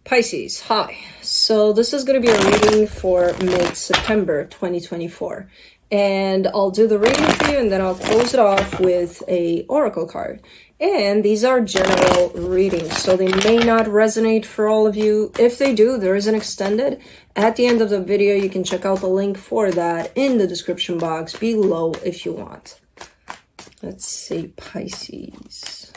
Pisces, hi. So this is going to be a reading for mid-September 2024. And I'll do the reading for you and then I'll close it off with a oracle card. And these are general readings, so they may not resonate for all of you. If they do, there is an extended. At the end of the video, you can check out the link for that in the description box below if you want. Let's see, Pisces.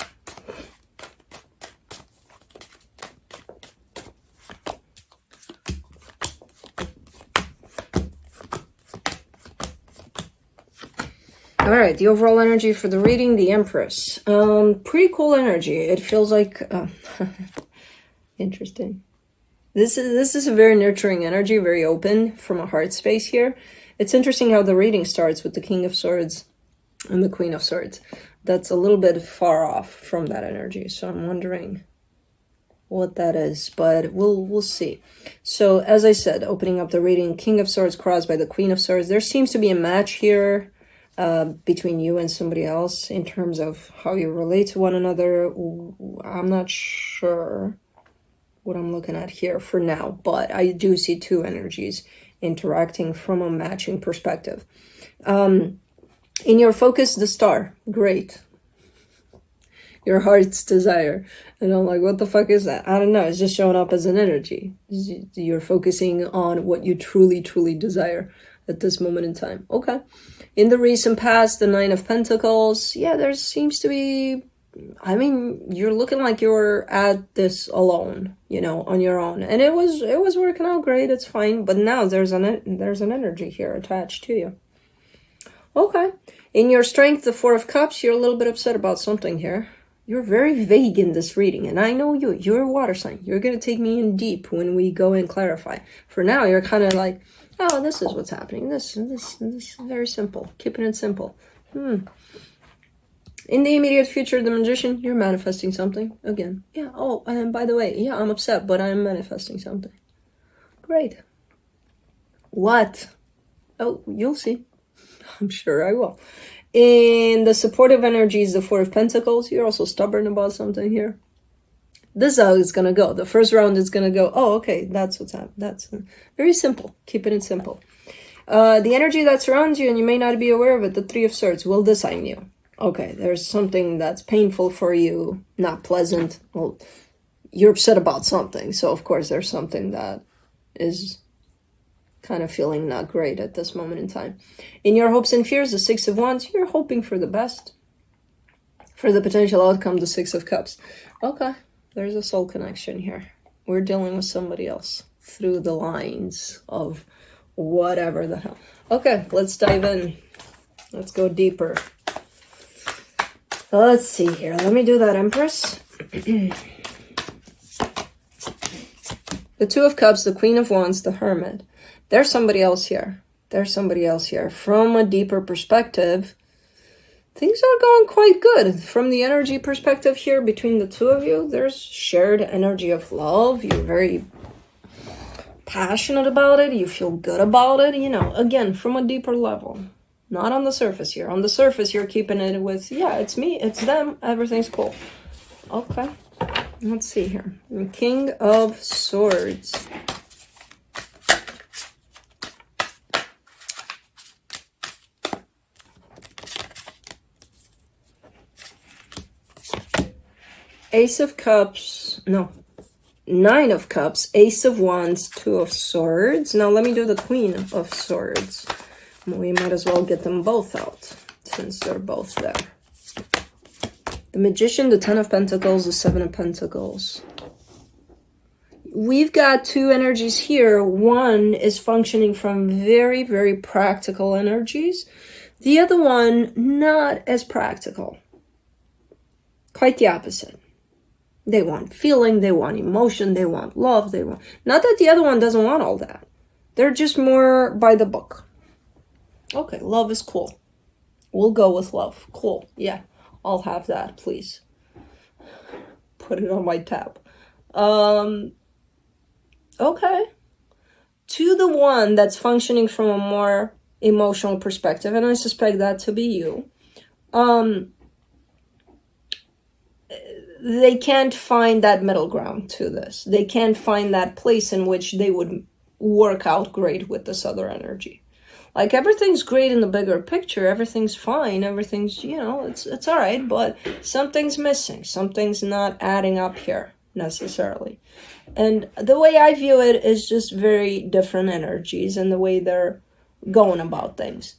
All right, the overall energy for the reading, the Empress. Pretty cool energy. It feels like interesting. This is a very nurturing energy, very open from a heart space here. It's interesting how the reading starts with the King of Swords and the Queen of Swords. That's a little bit far off from that energy, so I'm wondering what that is, but we'll see. So as I said, opening up the reading, King of Swords crossed by the Queen of Swords. There seems to be a match here between you and somebody else in terms of how you relate to one another. I'm not sure what I'm looking at here for now, but I do see two energies interacting from a matching perspective. In your focus, the star, great. Your heart's desire. And I'm like, what the fuck is that? I don't know. It's just showing up as an energy. You're focusing on what you truly, truly desire at this moment in time. Okay. In the recent past, the Nine of Pentacles, yeah, there seems to be, I mean, you're looking like you're at this alone, you know, on your own. And it was working out great. It's fine. But now there's an energy here attached to you. Okay. In your strength, the Four of Cups, you're a little bit upset about something here. You're very vague in this reading, and I know you're a water sign. You're going to take me in deep when we go and clarify. For now, you're kind of like, oh, this is what's happening. This is very simple. Keeping it simple. In the immediate future, the Magician, you're manifesting something. Again. Yeah, oh, and by the way, yeah, I'm upset, but I'm manifesting something. Great. What? Oh, you'll see. I'm sure I will. In the supportive energies, the Four of Pentacles, you're also stubborn about something here. This is how it's going to go. The first round is going to go, oh, okay, that's what's happening. That's very simple. Keeping it simple. The energy that surrounds you, and you may not be aware of it, the Three of Swords will dissign you. Okay, there's something that's painful for you, not pleasant. Well, you're upset about something. So, of course, there's something that is kind of feeling not great at this moment in time. In your hopes and fears, the Six of Wands, you're hoping for the best. For the potential outcome, the Six of Cups. Okay, there's a soul connection here. We're dealing with somebody else through the lines of whatever the hell. Okay, let's dive in. Let's go deeper. Let's see here. Let me do that, Empress. The Two of Cups, the Queen of Wands, the Hermit. There's somebody else here. There's somebody else here. From a deeper perspective, things are going quite good. From the energy perspective here between the two of you, there's shared energy of love. You're very passionate about it. You feel good about it. You know, again, from a deeper level. Not on the surface here. On the surface, you're keeping it with, yeah, it's me, it's them, everything's cool. Okay. Let's see here. The King of Swords. Ace of Cups, no, Nine of Cups, Ace of Wands, Two of Swords. Now let me do the Queen of Swords. We might as well get them both out since they're both there. The Magician, the Ten of Pentacles, the Seven of Pentacles. We've got two energies here. One is functioning from very, very practical energies. The other one, not as practical. Quite the opposite. They want feeling, they want emotion, they want love, they want... Not that the other one doesn't want all that. They're just more by the book. Okay, love is cool. We'll go with love. Cool, yeah. I'll have that, please. Put it on my tab. Okay. To the one that's functioning from a more emotional perspective, and I suspect that to be you, they can't find that middle ground to this. They can't find that place in which they would work out great with this other energy. Like, everything's great in the bigger picture, everything's fine, everything's, you know, it's all right, but something's missing, something's not adding up here necessarily. And the way I view it is just very different energies and the way they're going about things.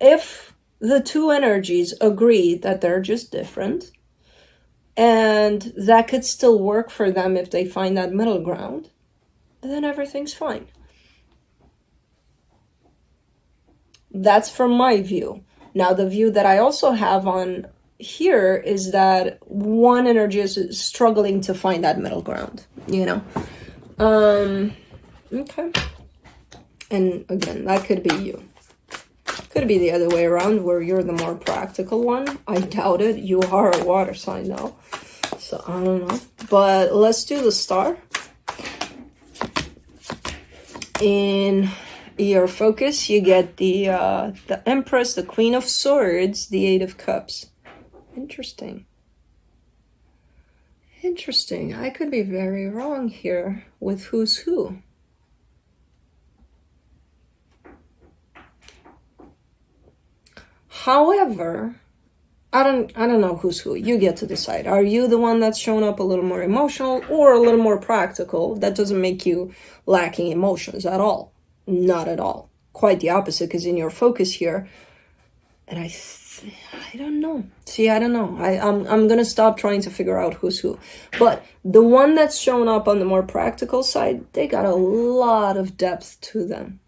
If the two energies agree that they're just different, and that could still work for them if they find that middle ground, then everything's fine. That's from my view. Now, the view that I also have on here is that one energy is struggling to find that middle ground, you know? Okay. And again, that could be you. Could be the other way around, where you're the more practical one. I doubt it. You are a water sign now. So, I don't know. But let's do the star. In your focus, you get the Empress, the Queen of Swords, the Eight of Cups. Interesting. Interesting. I could be very wrong here with who's who. However, I don't know who's who. You get to decide. Are you the one that's shown up a little more emotional or a little more practical? That doesn't make you lacking emotions at all. Not at all. Quite the opposite, because in your focus here, and I don't know. See, I don't know. I'm gonna stop trying to figure out who's who. But the one that's shown up on the more practical side, they got a lot of depth to them.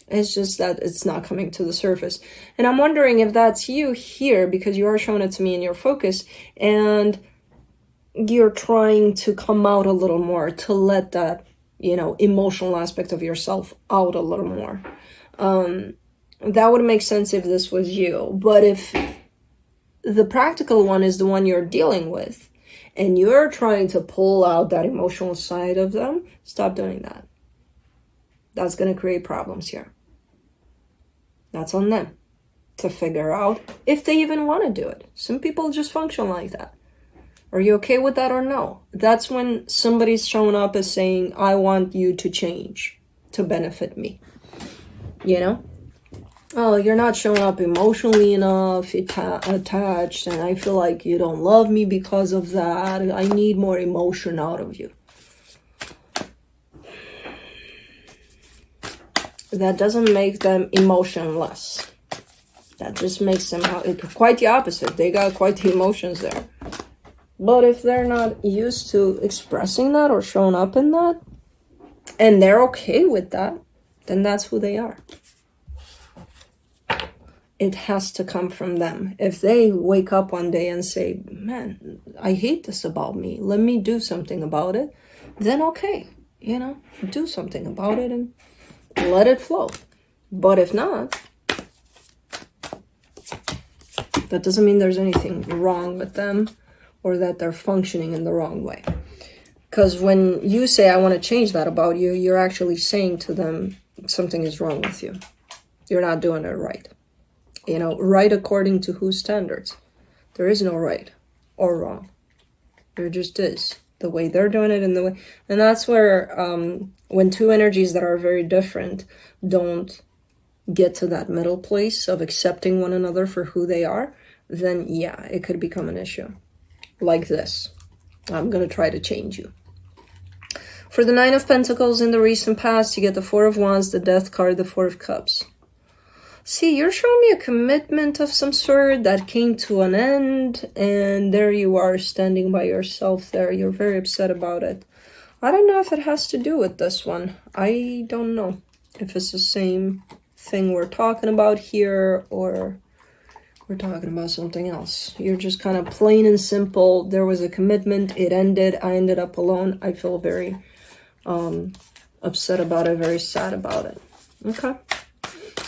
It's just that it's not coming to the surface. And I'm wondering if that's you here, because you are showing it to me in your focus, and you're trying to come out a little more, to let that, you know, emotional aspect of yourself out a little more. That would make sense if this was you. But if the practical one is the one you're dealing with, and you're trying to pull out that emotional side of them, stop doing that. That's going to create problems here. That's on them to figure out if they even want to do it. Some people just function like that. Are you okay with that or no? That's when somebody's showing up as saying, I want you to change to benefit me. You know? Oh, you're not showing up emotionally enough, attached, and I feel like you don't love me because of that. I need more emotion out of you. That doesn't make them emotionless. That just makes them quite the opposite. They got quite the emotions there. But if they're not used to expressing that or showing up in that, and they're okay with that, then that's who they are. It has to come from them. If they wake up one day and say, man, I hate this about me, let me do something about it, then okay, you know, do something about it and let it flow. But if not, that doesn't mean there's anything wrong with them or that they're functioning in the wrong way. Because when you say, I want to change that about you, you're actually saying to them, something is wrong with you. You're not doing it right. You know, right according to whose standards? There is no right or wrong. There just is. The way they're doing it and the way... And that's where when two energies that are very different don't get to that middle place of accepting one another for who they are, then yeah, it could become an issue. Like this. I'm going to try to change you. For the Nine of Pentacles in the recent past, you get the Four of Wands, the Death card, the Four of Cups. See, you're showing me a commitment of some sort that came to an end, and there you are standing by yourself there. You're very upset about it. I don't know if it has to do with this one. I don't know if it's the same thing we're talking about here or we're talking about something else. You're just kind of plain and simple. There was a commitment. It ended. I ended up alone. I feel very upset about it, very sad about it. Okay.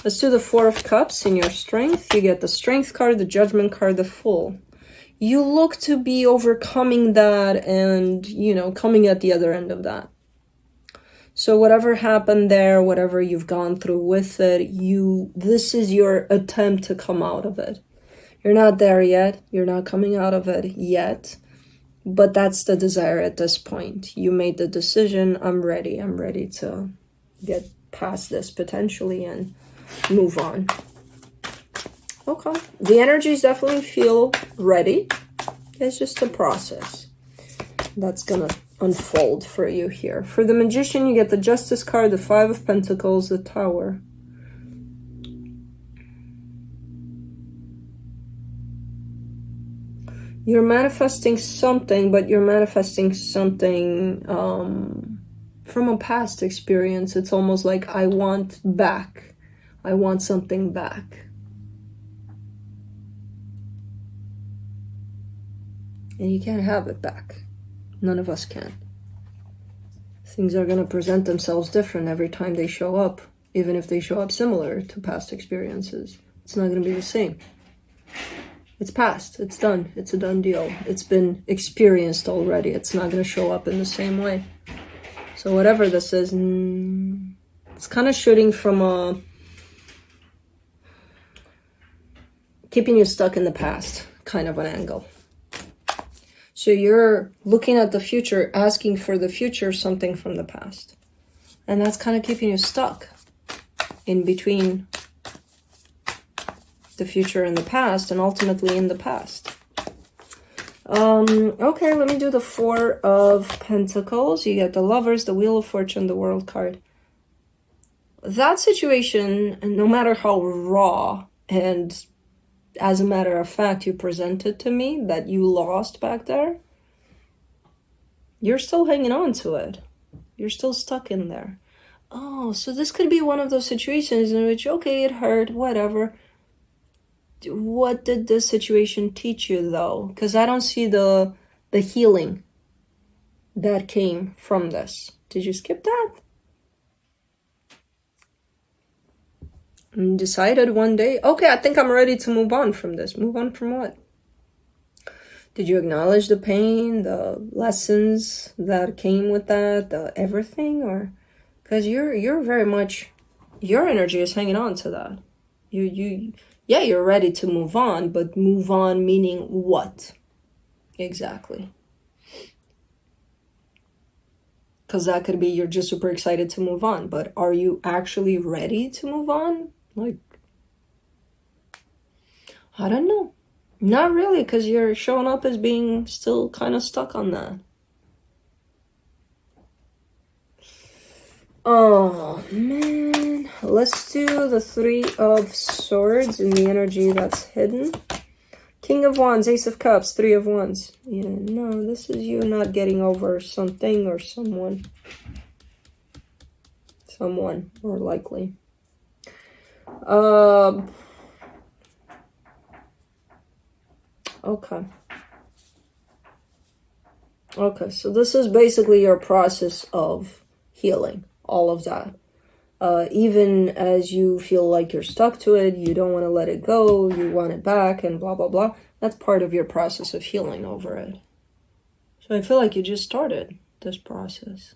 Let's do the Four of Cups in your strength. You get the Strength card, the Judgment card, the Fool. You look to be overcoming that and, you know, coming at the other end of that. So whatever happened there, whatever you've gone through with it, this is your attempt to come out of it. You're not there yet. You're not coming out of it yet. But that's the desire at this point. You made the decision. I'm ready. I'm ready to get past this potentially and move on. Okay. The energies definitely feel ready. It's just a process that's going to unfold for you here. For the Magician, you get the Justice card, the Five of Pentacles, the Tower. You're manifesting something, but you're manifesting something from a past experience. It's almost like I want back. I want something back. And you can't have it back. None of us can. Things are going to present themselves different every time they show up, even if they show up similar to past experiences. It's not going to be the same. It's past. It's done. It's a done deal. It's been experienced already. It's not going to show up in the same way. So whatever this is, it's kind of shooting from a... keeping you stuck in the past kind of an angle. So you're looking at the future, asking for the future, something from the past. And that's kind of keeping you stuck in between the future and the past, and ultimately in the past. Okay, let me do the Four of Pentacles. You get the Lovers, the Wheel of Fortune, the World card. That situation, no matter how raw and as a matter of fact you presented to me that you lost back there, you're still hanging on to it. You're still stuck in there. Oh, so this could be one of those situations in which, okay, it hurt, whatever. What did this situation teach you, though? Because I don't see the healing that came from this. Did you skip that? And decided one day, okay, I think I'm ready to move on from this. Move on from what? Did you acknowledge the pain, the lessons that came with that, the everything? Or because you're very much, your energy is hanging on to that. Yeah, you're ready to move on, but move on meaning what? Exactly. Because that could be you're just super excited to move on, but are you actually ready to move on? Like, I don't know. Not really, because you're showing up as being still kind of stuck on that. Oh, man. Let's do the Three of Swords in the energy that's hidden. King of Wands, Ace of Cups, Three of Wands. Yeah, no, this is you not getting over something or someone. Someone, more likely. Okay. Okay, so this is basically your process of healing, all of that. Even as you feel like you're stuck to it, you don't want to let it go, you want it back, and blah, blah, blah. That's part of your process of healing over it. So I feel like you just started this process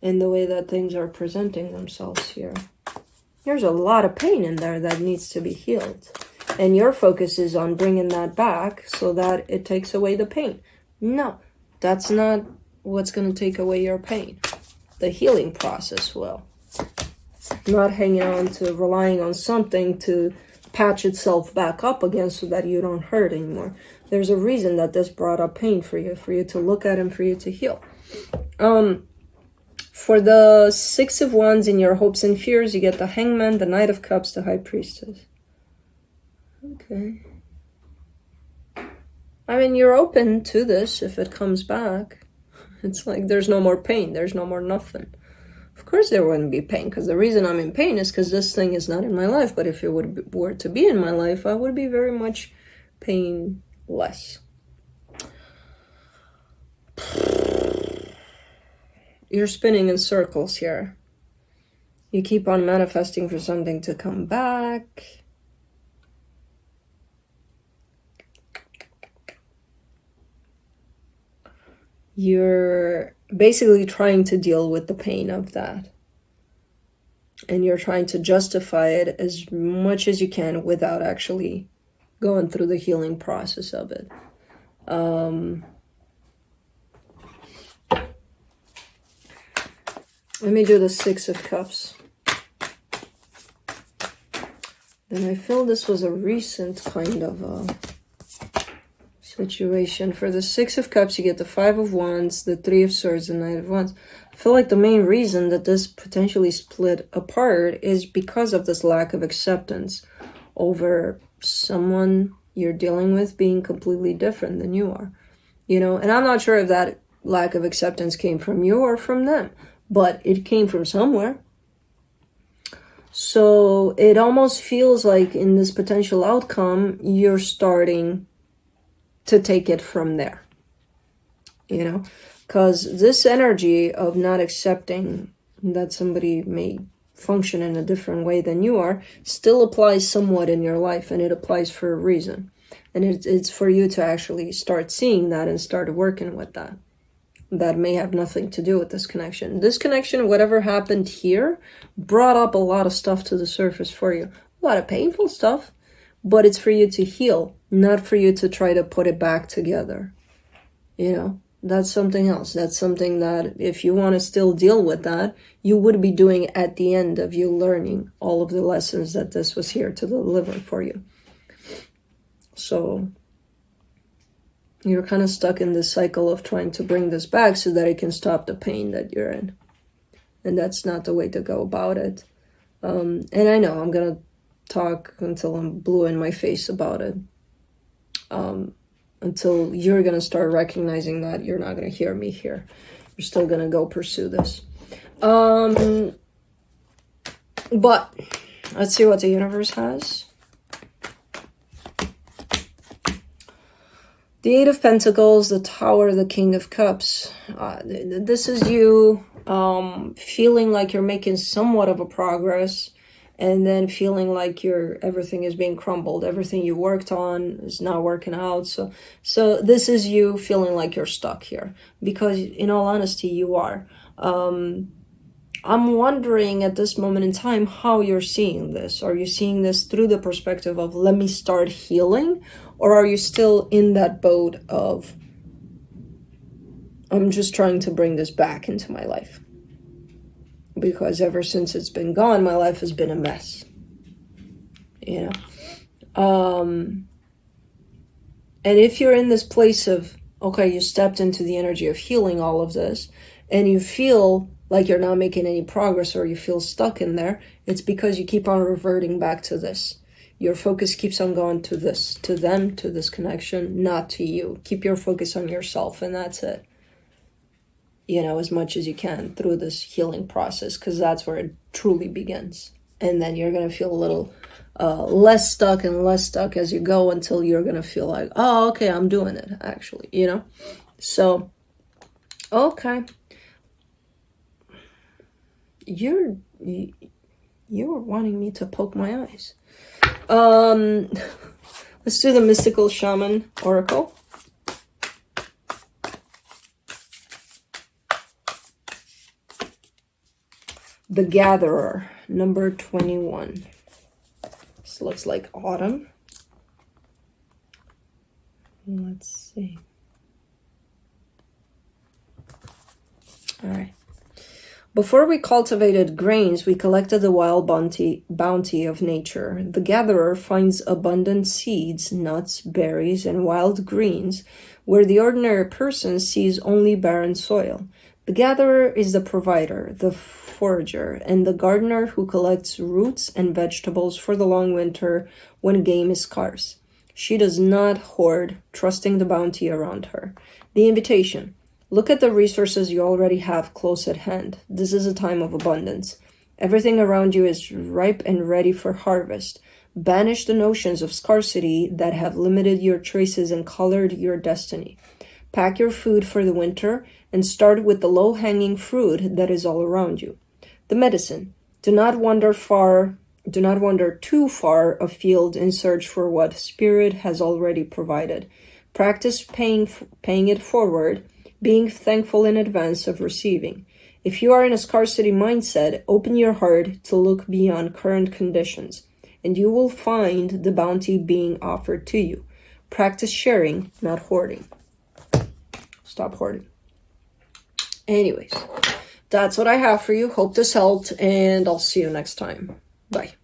in the way that things are presenting themselves here. There's a lot of pain in there that needs to be healed. And your focus is on bringing that back so that it takes away the pain. No, that's not what's going to take away your pain. The healing process will. Not hanging on to, relying on something to patch itself back up again so that you don't hurt anymore. There's a reason that this brought up pain for you to look at and for you to heal. For the Six of Wands in your hopes and fears, you get the Hangman, the Knight of Cups, the High Priestess. Okay. I mean, you're open to this if it comes back. It's like there's no more pain. There's no more nothing. Of course there wouldn't be pain, because the reason I'm in pain is because this thing is not in my life. But if it were to be in my life, I would be very much painless. You're spinning in circles here. You keep on manifesting for something to come back. You're basically trying to deal with the pain of that. and you're trying to justify it as much as you can without actually going through the healing process of it. Let me do the Six of Cups. Then I feel this was a recent kind of situation. For the Six of Cups, you get the Five of Wands, the Three of Swords, and Knight of Wands. I feel like the main reason that this potentially split apart is because of this lack of acceptance over someone you're dealing with being completely different than you are. You know, and I'm not sure if that lack of acceptance came from you or from them, but it came from somewhere. So it almost feels like in this potential outcome, you're starting to take it from there, you know, because this energy of not accepting that somebody may function in a different way than you are still applies somewhat in your life, and it applies for a reason. And it's for you to actually start seeing that and start working with that. That may have nothing to do with this connection. This connection, whatever happened here, brought up a lot of stuff to the surface for you. A lot of painful stuff, but it's for you to heal, not for you to try to put it back together. You know, that's something else. That's something that if you want to still deal with that, you would be doing at the end of you learning all of the lessons that this was here to deliver for you. So you're kind of stuck in this cycle of trying to bring this back so that it can stop the pain that you're in. And that's not the way to go about it. And I know I'm going to talk until I'm blue in my face about it. Until you're going to start recognizing that you're not going to hear me here. You're still going to go pursue this. But let's see what the universe has. The Eight of Pentacles, the Tower, the King of Cups. This is you feeling like you're making somewhat of a progress, and then feeling like everything is being crumbled. Everything you worked on is not working out. So this is you feeling like you're stuck here, because in all honesty, you are. I'm wondering at this moment in time how you're seeing this. Are you seeing this through the perspective of let me start healing? Or are you still in that boat of I'm just trying to bring this back into my life? Because ever since it's been gone, my life has been a mess. You know? And if you're in this place of, okay, you stepped into the energy of healing all of this, and you feel like you're not making any progress, or you feel stuck in there, it's because you keep on reverting back to this. Your focus keeps on going to this, to them, to this connection, not to you. Keep your focus on yourself, and that's it. You know, as much as you can through this healing process, because that's where it truly begins. And then you're going to feel a little less stuck and less stuck as you go, until you're going to feel like, oh, okay, I'm doing it, actually, you know? So, okay. You're wanting me to poke my eyes. Let's do the Mystical Shaman Oracle. The Gatherer, number 21. This looks like autumn. Let's see. All right. Before we cultivated grains, we collected the wild bounty of nature. The gatherer finds abundant seeds, nuts, berries, and wild greens, where the ordinary person sees only barren soil. The gatherer is the provider, the forager, and the gardener who collects roots and vegetables for the long winter when game is scarce. She does not hoard, trusting the bounty around her. The invitation. Look at the resources you already have close at hand. This is a time of abundance. Everything around you is ripe and ready for harvest. Banish the notions of scarcity that have limited your choices and colored your destiny. Pack your food for the winter and start with the low-hanging fruit that is all around you. The medicine. Do not wander too far afield in search for what Spirit has already provided. Practice paying it forward, being thankful in advance of receiving. If you are in a scarcity mindset, open your heart to look beyond current conditions, and you will find the bounty being offered to you. Practice sharing, not hoarding. Stop hoarding. Anyways, that's what I have for you. Hope this helped, and I'll see you next time. Bye.